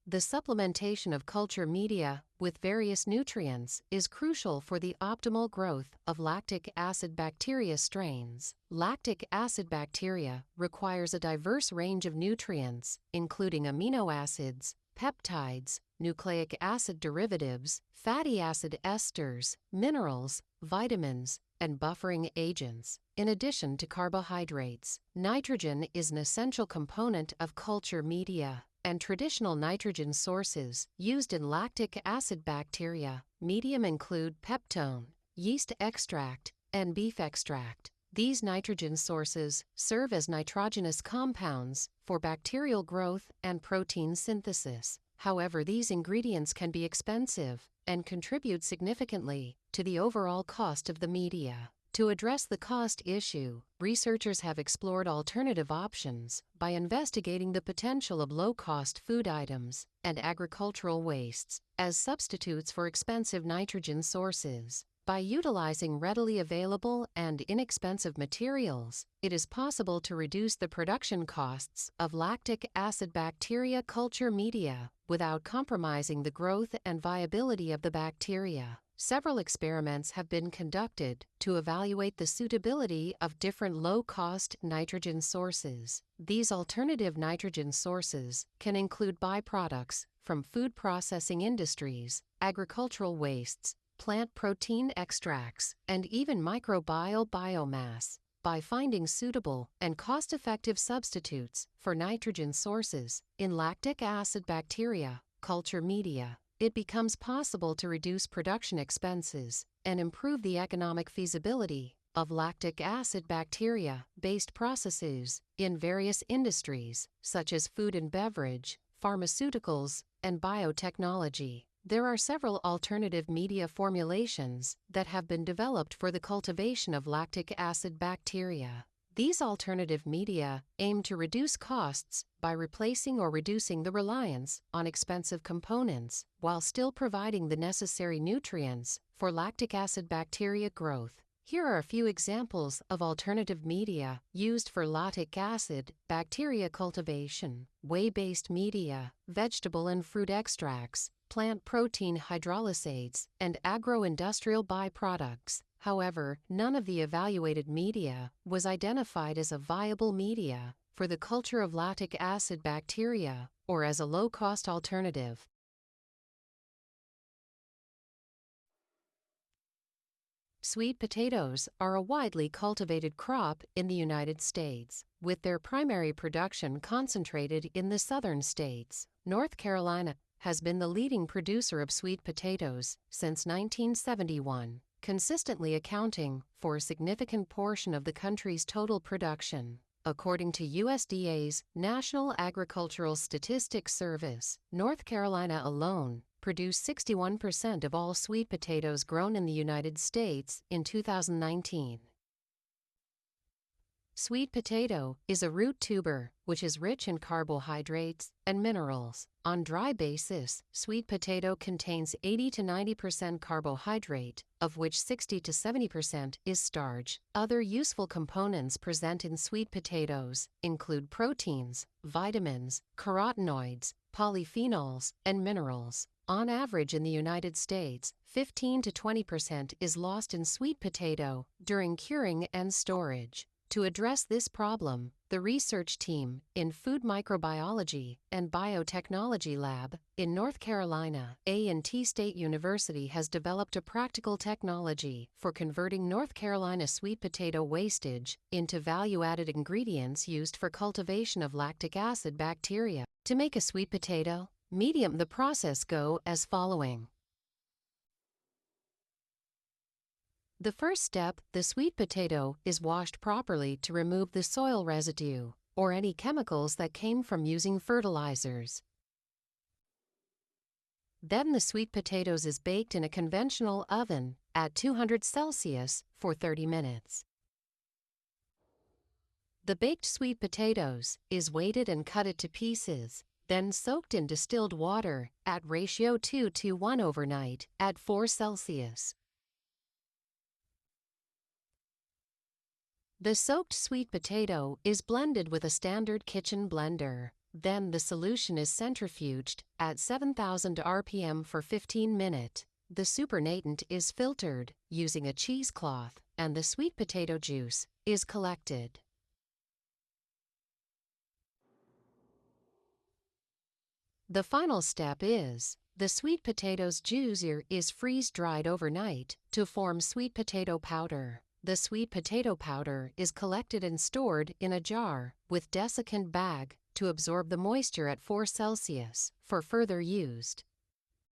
The supplementation of culture media with various nutrients is crucial for the optimal growth of lactic acid bacteria strains. Lactic acid bacteria requires a diverse range of nutrients, including amino acids, peptides, nucleic acid derivatives, fatty acid esters, minerals, vitamins, and buffering agents. In addition to carbohydrates, nitrogen is an essential component of culture media, and traditional nitrogen sources used in lactic acid bacteria medium include peptone, yeast extract, and beef extract. These nitrogen sources serve as nitrogenous compounds for bacterial growth and protein synthesis. However, these ingredients can be expensive and contribute significantly to the overall cost of the media. To address the cost issue, researchers have explored alternative options by investigating the potential of low-cost food items and agricultural wastes as substitutes for expensive nitrogen sources. By utilizing readily available and inexpensive materials, it is possible to reduce the production costs of lactic acid bacteria culture media without compromising the growth and viability of the bacteria. Several experiments have been conducted to evaluate the suitability of different low-cost nitrogen sources. These alternative nitrogen sources can include byproducts from food processing industries, agricultural wastes, plant protein extracts, and even microbial biomass. By finding suitable and cost-effective substitutes for nitrogen sources in lactic acid bacteria culture media, it becomes possible to reduce production expenses and improve the economic feasibility of lactic acid bacteria-based processes in various industries, such as food and beverage, pharmaceuticals, and biotechnology. There are several alternative media formulations that have been developed for the cultivation of lactic acid bacteria. These alternative media aim to reduce costs by replacing or reducing the reliance on expensive components while still providing the necessary nutrients for lactic acid bacteria growth. Here are a few examples of alternative media used for lactic acid bacteria cultivation: whey-based media, vegetable and fruit extracts, plant protein hydrolysates, and agro-industrial byproducts. However, none of the evaluated media was identified as a viable media for the culture of lactic acid bacteria or as a low-cost alternative. Sweet potatoes are a widely cultivated crop in the United States, with their primary production concentrated in the southern states. North Carolina has been the leading producer of sweet potatoes since 1971, consistently accounting for a significant portion of the country's total production. According to USDA's National Agricultural Statistics Service, North Carolina alone produced 61% of all sweet potatoes grown in the United States in 2019. Sweet potato is a root tuber, which is rich in carbohydrates and minerals. On dry basis, sweet potato contains 80 to 90% carbohydrate, of which 60 to 70% is starch. Other useful components present in sweet potatoes include proteins, vitamins, carotenoids, polyphenols, and minerals. On average in the United States, 15 to 20% is lost in sweet potato during curing and storage. To address this problem, the research team in Food Microbiology and Biotechnology Lab in North Carolina A&T State University has developed a practical technology for converting North Carolina sweet potato wastage into value-added ingredients used for cultivation of lactic acid bacteria. To make a sweet potato medium, the process go as following. The first step, the sweet potato is washed properly to remove the soil residue or any chemicals that came from using fertilizers. Then the sweet potatoes is baked in a conventional oven at 200 Celsius for 30 minutes. The baked sweet potatoes is weighted and cut to pieces, then soaked in distilled water at ratio 2:1 overnight at 4 Celsius. The soaked sweet potato is blended with a standard kitchen blender. Then the solution is centrifuged at 7,000 rpm for 15 minutes. The supernatant is filtered using a cheesecloth, and the sweet potato juice is collected. The final step is, the sweet potatoes juice is freeze-dried overnight to form sweet potato powder. The sweet potato powder is collected and stored in a jar with desiccant bag to absorb the moisture at 4 Celsius for further use.